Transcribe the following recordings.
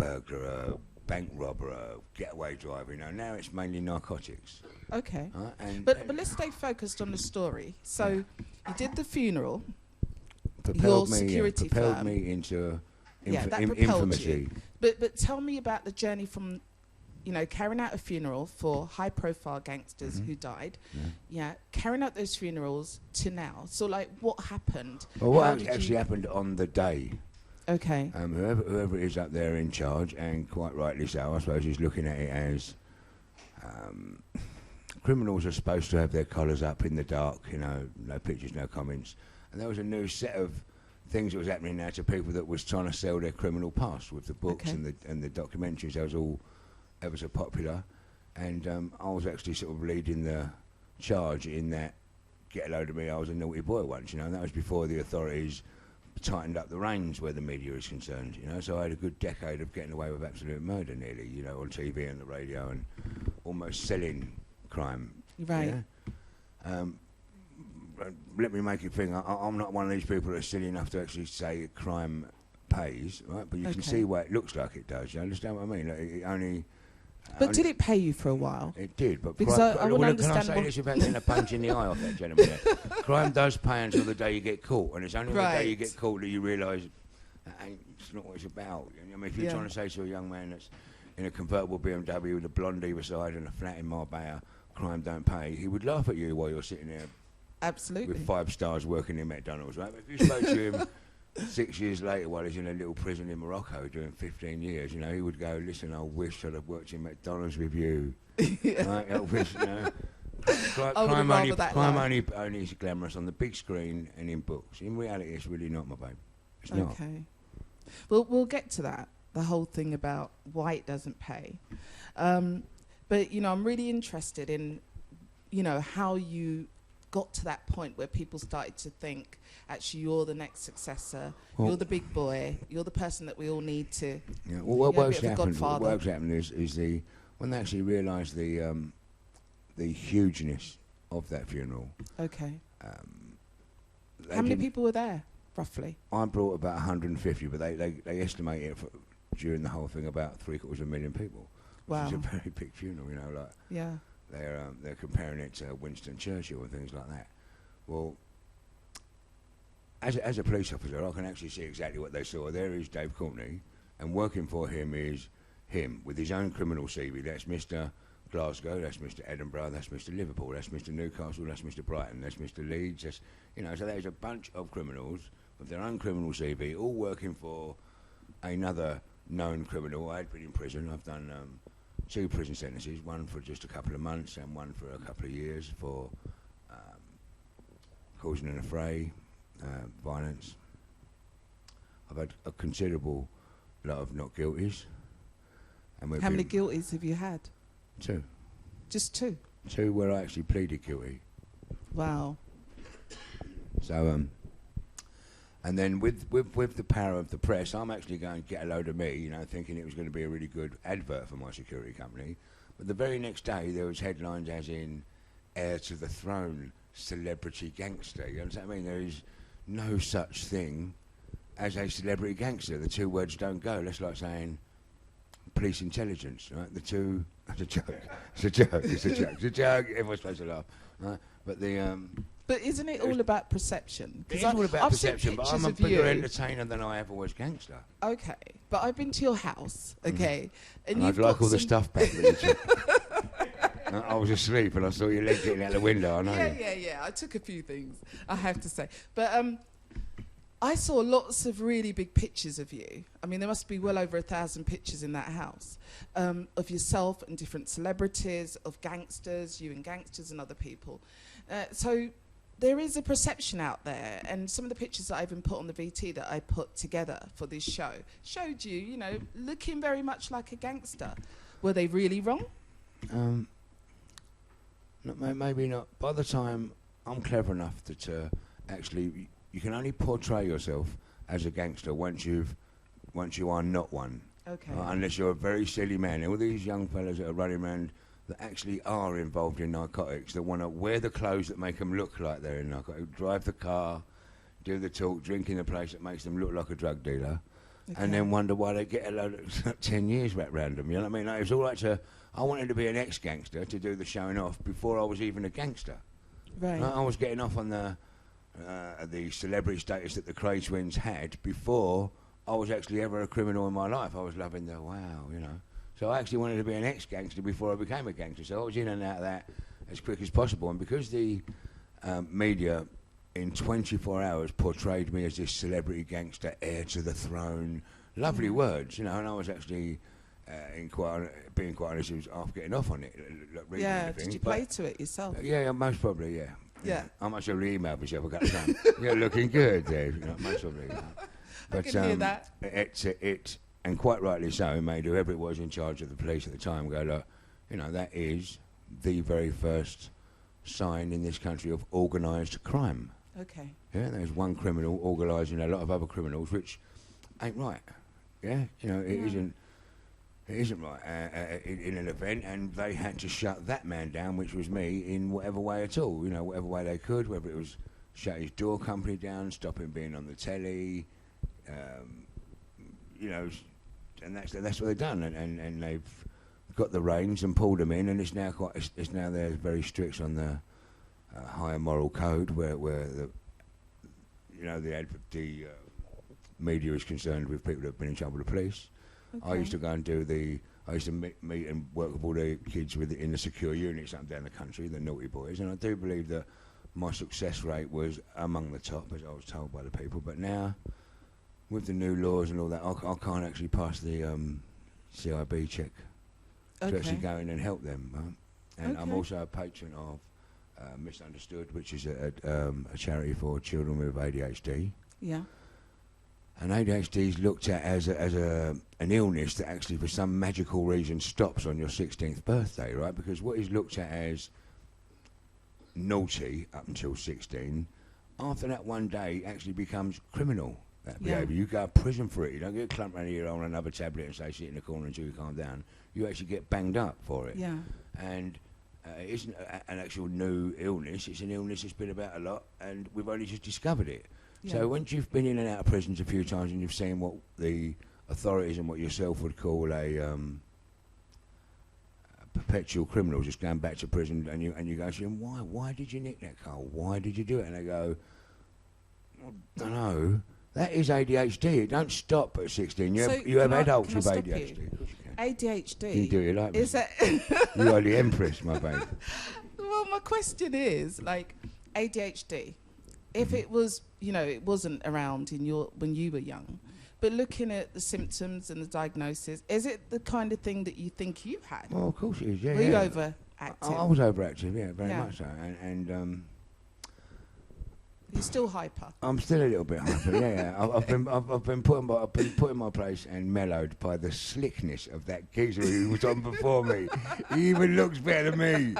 burglar, a bank robber, a getaway driver. Now it's mainly narcotics. Okay. And But let's stay focused on the story. So you did the funeral. propelled your security firm. me into That propelled infamy. you. But tell me about the journey from, carrying out a funeral for high-profile gangsters who died. Carrying out those funerals to now. So, what happened? Well, what actually happened on the day? Okay. Whoever is up there in charge, and quite rightly so, I suppose, is looking at it as criminals are supposed to have their collars up in the dark, no pictures, no comments. And there was a new set of things that was happening now to people that was trying to sell their criminal past with the books and the documentaries. That was all ever so popular. And I was actually sort of leading the charge in that, get a load of me, I was a naughty boy once, and that was before the authorities tightened up the reins where the media is concerned, so I had a good decade of getting away with absolute murder nearly, on TV and the radio and almost selling crime. Right. Let me make it think, I'm not one of these people that's silly enough to actually say crime pays, right? But you can see why it looks like it does. You understand what I mean? It only... But did it pay you for a while? It did, but because I want to understand. Can I say this without getting a punch in the eye off that gentleman there? Crime does pay until the day you get caught, and it's only on the day you get caught that you realise it's not what it's about. I mean, if you're trying to say to a young man that's in a convertible BMW with a blonde either side and a flat in Marbella, crime don't pay, he would laugh at you while you're sitting there. Absolutely. With 5 stars working in McDonald's, right? But if you spoke to him 6 years later while he's in a little prison in Morocco doing 15 years, he would go, listen, I wish I'd have worked in McDonald's with you. Right? I wish, crime only is glamorous on the big screen and in books. In reality, it's really not, my babe. It's not. Okay. Well, we'll get to that, the whole thing about why it doesn't pay. But, I'm really interested in, how you got to that point where people started to think, actually, you're the next successor, you're the big boy, you're the person that we all need to. Yeah. Well, what happened is when they actually realised the hugeness of that funeral. Okay. How many people were there, roughly? I brought about 150, but they estimate it during the whole thing about 750,000 people. Wow. Which is a very big funeral, Yeah. They're comparing it to Winston Churchill and things like that. Well, as a police officer, I can actually see exactly what they saw. There is Dave Courtney, and working for him is him with his own criminal CV. That's Mr. Glasgow, that's Mr. Edinburgh, that's Mr. Liverpool, that's Mr. Newcastle, that's Mr. Brighton, that's Mr. Leeds. That's, so there's a bunch of criminals with their own criminal CV, all working for another known criminal. I'd been in prison. I've done 2 prison sentences, one for just a couple of months and one for a couple of years for causing an affray, violence. I've had a considerable lot of not guilties. And how many guilties have you had? 2. Just 2? 2 where I actually pleaded guilty. Wow. So, and then with the power of the press, I'm actually going to get a load of me, thinking it was going to be a really good advert for my security company. But the very next day, there was headlines as in heir to the throne, celebrity gangster. You understand what I mean? There is no such thing as a celebrity gangster. The 2 words don't go. That's like saying police intelligence, right? The 2... It's a joke. It's a joke. It's a joke. It's a joke. Everyone's supposed to laugh, right? But the... But isn't it all about perception? It's all about perception, but I'm a bigger entertainer than I ever was gangster. Okay, but I've been to your house, okay? And I'd like all the stuff back that you took. I was asleep and I saw your leg getting out the window, I know. Yeah. I took a few things, I have to say. But I saw lots of really big pictures of you. I mean, there must be well over 1,000 pictures in that house of yourself and different celebrities, of gangsters, you and gangsters and other people. So there is a perception out there, and some of the pictures that I even put on the VT that I put together for this show showed you, looking very much like a gangster. Were they really wrong? Maybe not. By the time I'm clever enough to actually, you can only portray yourself as a gangster once you are not one. Okay. Unless you're a very silly man. And all these young fellas that are running around that actually are involved in narcotics, that want to wear the clothes that make them look like they're in narcotics, drive the car, do the talk, drink in the place that makes them look like a drug dealer. and then wonder why they get a load of 10 years back random. You know what I mean? Like, it was all right to. I wanted to be an ex-gangster to do the showing off before I was even a gangster. Right. I was getting off on the celebrity status that the Craig twins had before I was actually ever a criminal in my life. I was loving the wow, you know. So I actually wanted to be an ex-gangster before I became a gangster. So I was in and out of that as quick as possible. And because the media in 24 hours portrayed me as this celebrity gangster, heir to the throne, lovely words, you know, and I was actually being quite honest, it was half getting off on it. Did you play to it yourself? Yeah, most probably, yeah. Yeah. I must have emailed myself a couple of times. You're looking good, Dave. You know, most probably. You know. But, I can hear that. It, and quite rightly so, made whoever it was in charge of the police at the time go, look, you know, that is the very first sign in this country of organised crime. Okay. Yeah, there's one criminal organising a lot of other criminals, which ain't right. Yeah, you know, it isn't. It isn't right in an event, and they had to shut that man down, which was me, in whatever way at all. You know, whatever way they could, whether it was shut his door company down, stop him being on the telly, you know, and that's what they've done, and they've got the reins and pulled him in, and it's now they're very strict on the higher moral code, where the you know the media is concerned with people that have been in trouble with the police. Okay. I used to go and I used to meet and work with all the kids in the secure units up down the country, the naughty boys, and I do believe that my success rate was among the top, as I was told by the people. But now, with the new laws and all that, I can't actually pass the CIB check to actually go in and help them. Right? And I'm also a patron of Misunderstood, which is a charity for children with ADHD. Yeah. And ADHD is looked at as an illness that actually, for some magical reason, stops on your 16th birthday, right? Because what is looked at as naughty up until 16, after that one day, actually becomes criminal, that behaviour. You go to prison for it. You don't get clumped around here on another tablet and say, sit in the corner until you calm down. You actually get banged up for it. Yeah. And it isn't an actual new illness. It's an illness that's been about a lot, and we've only just discovered it. Yeah. So once you've been in and out of prisons a few times and you've seen what the authorities and what yourself would call a perpetual criminal just going back to prison, and you go to them, why did you nick that car? Why did you do it? And they go, I don't know. That is ADHD. It don't stop at 16. You have adults with ADHD. ADHD. You do it like is that you are the Empress, my baby. Well, my question is, like, ADHD. If it was, you know, it wasn't around when you were young, but looking at the symptoms and the diagnosis, is it the kind of thing that you think you had? Well, of course it is. Yeah. Were you overactive? I was overactive. Yeah, very much so. And you're still hyper. I'm still a little bit hyper. Yeah. I've been put in my place and mellowed by the slickness of that geezer who was on before me. He even looks better than me.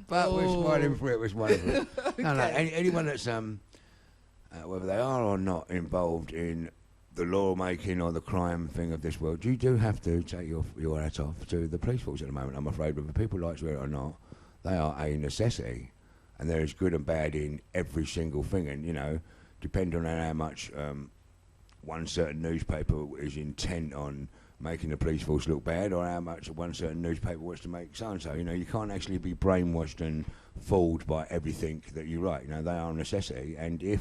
But we're smiling for it. We're smiling for it. Okay. No. Anyone that's whether they are or not involved in the lawmaking or the crime thing of this world, you do have to take your hat off to the police force at the moment. I'm afraid, whether people like to it or not, they are a necessity. And there is good and bad in every single thing, and you know, depending on how much one certain newspaper is intent on making the police force look bad, or how much one certain newspaper wants to make so and so. You know, you can't actually be brainwashed and fooled by everything that you write. You know, they are a necessity, and if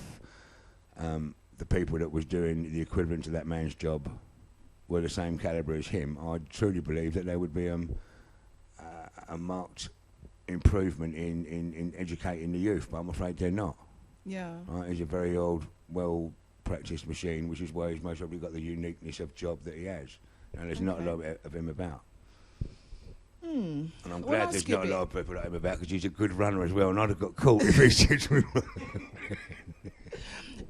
the people that was doing the equivalent to that man's job were the same calibre as him, I truly believe that there would be a marked improvement in educating the youth, but I'm afraid they're not. Yeah. Right? He's a very old, well-practiced machine, which is why he's most probably got the uniqueness of job that he has. And there's not a lot of him about. And I'm glad there's not a lot of people like him about, because he's a good runner as well, and I'd have got caught if he's just...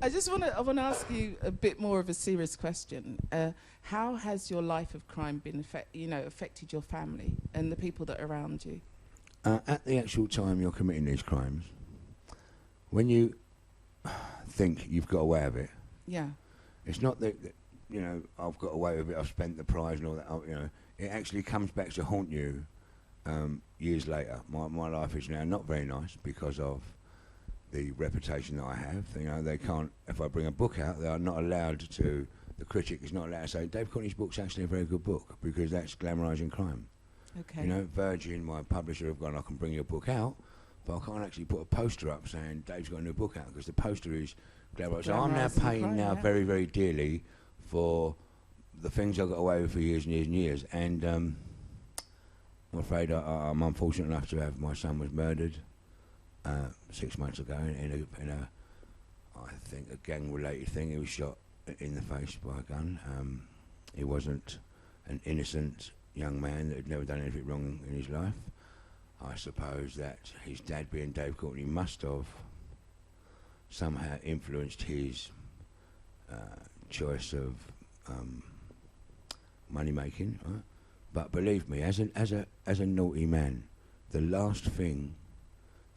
I want to ask you a bit more of a serious question. How has your life of crime been affected your family and the people that are around you? At the actual time you're committing these crimes, when you think you've got away with it, it's not that you know, I've got away with it, I've spent the prize and all that. You know, it actually comes back to haunt you years later. My life is now not very nice because of the reputation that I have. You know, they can't. If I bring a book out, they are not allowed to. The critic is not allowed to say Dave Courtney's book's actually a very good book because that's glamorising crime. Okay. You know, Virgin, my publisher, have gone, I can bring your book out, but I can't actually put a poster up saying Dave's got a new book out because the poster is glamorising. So I'm now paying very, very dearly for the things I got away with for years and years and years. And I'm afraid I'm unfortunate enough to have my son was murdered 6 months ago in a I think a gang-related thing. He was shot in the face by a gun. He wasn't an innocent young man that had never done anything wrong in his life. I suppose that his dad, being Dave Courtney, must have somehow influenced his choice of money making. Right? But believe me, as a naughty man, the last thing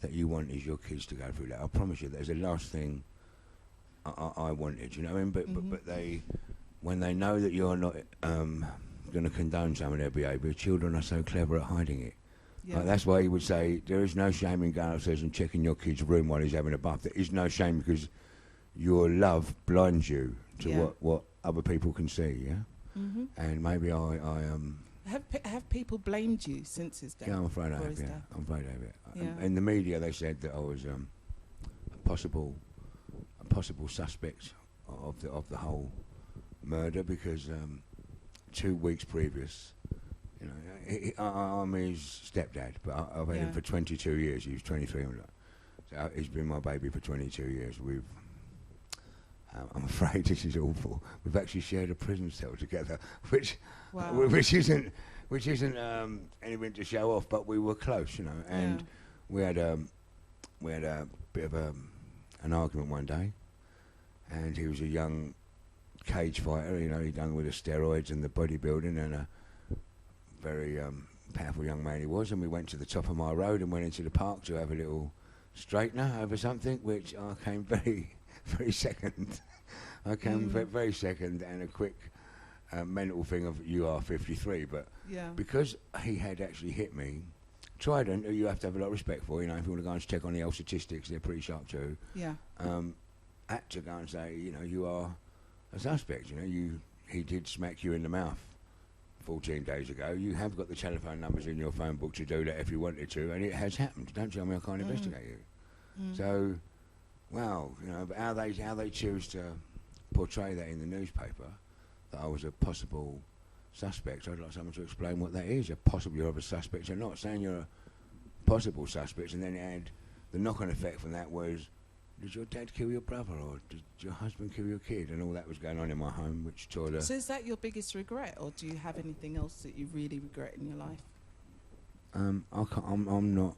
that you want is your kids to go through that. I promise you, that's the last thing I wanted. You know what I mean? But they, when they know that you're not going to condone some of their behaviour, children are so clever at hiding it. Yeah. That's why he would say there is no shame in going upstairs and checking your kid's room while he's having a bath. There is no shame because your love blinds you to what other people can see. Yeah, and maybe I have people blamed you since his death? Yeah, I'm afraid I have. Yeah, I'm afraid I have. Yeah. In the media, they said that I was a possible suspect of the whole murder because 2 weeks previous, you know, I'm his stepdad, but I've had him for 22 years. He was 23. So he's been my baby for 22 years. I'm afraid this is awful. We've actually shared a prison cell together, which isn't anything to show off, but we were close, you know. And we had a bit of an argument one day, and he was a young cage fighter, you know. He'd done with the steroids and the bodybuilding, and a very powerful young man he was. And we went to the top of my road and went into the park to have a little straightener over something, which I came very second. I came very second, and a quick mental thing of you are 53. But because he had actually hit me, Trident, who you have to have a lot of respect for, you know, if you want to go and check on the old statistics, they're pretty sharp too. Yeah. Had to go and say, you know, you are a suspect. You know, he did smack you in the mouth 14 days ago. You have got the telephone numbers in your phone book to do that if you wanted to, and it has happened. Don't tell me I can't investigate you. So. Well, you know, but how they choose to portray that in the newspaper, that I was a possible suspect, I'd like someone to explain what that is. You're a suspect or not. Saying you're a possible suspect, and then add the knock-on effect from that was, did your dad kill your brother, or did your husband kill your kid? And all that was going on in my home, which tore the... So is that your biggest regret, or do you have anything else that you really regret in your life? I'm not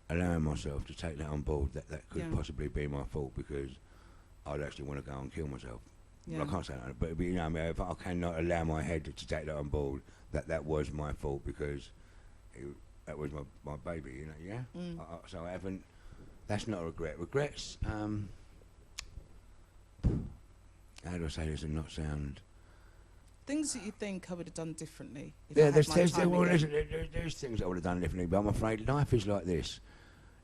allowing myself to take that on board, that could possibly be my fault, because I'd actually want to go and kill myself. Yeah. Well, I can't say that, but you know, I mean, if I cannot allow my head to take that on board, that was my fault, because that was my baby, you know, so I haven't, that's not a regret. Regrets, how do I say this and not sound... Things that you think I would have done differently. There's things I would have done differently, but I'm afraid life is like this.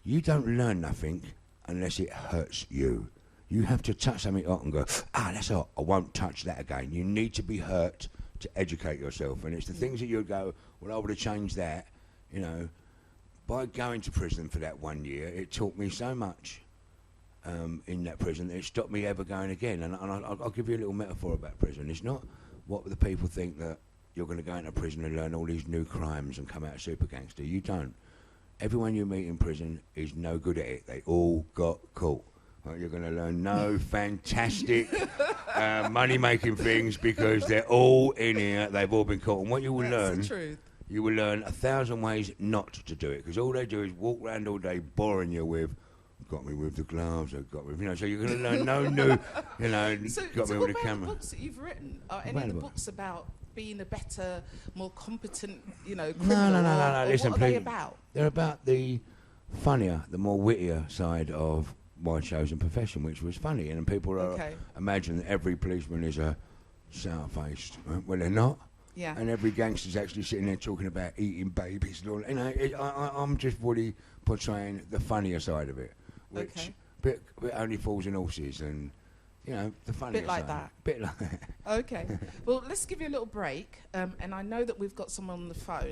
You don't learn nothing unless it hurts you. You have to touch something hot and go, that's hot, I won't touch that again. You need to be hurt to educate yourself. And it's the things that you go, well, I would have changed that. You know, by going to prison for that 1 year, it taught me so much in that prison that it stopped me ever going again. And I'll give you a little metaphor about prison. It's not what the people think that you're going to go into prison and learn all these new crimes and come out a super gangster. You don't. Everyone you meet in prison is no good at it. They all got caught. Well, you're going to learn no fantastic money-making things because they're all in here. They've all been caught. And what you will learn, the truth. You will learn 1,000 ways not to do it, because all they do is walk around all day boring you with, got me with the gloves, got me, you know. So you're going to learn no new, you know. Got me with the camera. The books that you've written, are any of the books about being a better, more competent, you know, criminal? No. Listen, what are they about? They're about the funnier, the more wittier side of my chosen profession, which was funny. And people imagine that every policeman is a sour-faced. Well, they're not. Yeah. And every gangster's actually sitting there talking about eating babies and all. You know, I'm just really portraying the funnier side of it, which bit Only Fools and Horses, and you know the funny. Bit like that. Bit like that. Okay. Well, let's give you a little break, and I know that we've got someone on the phone.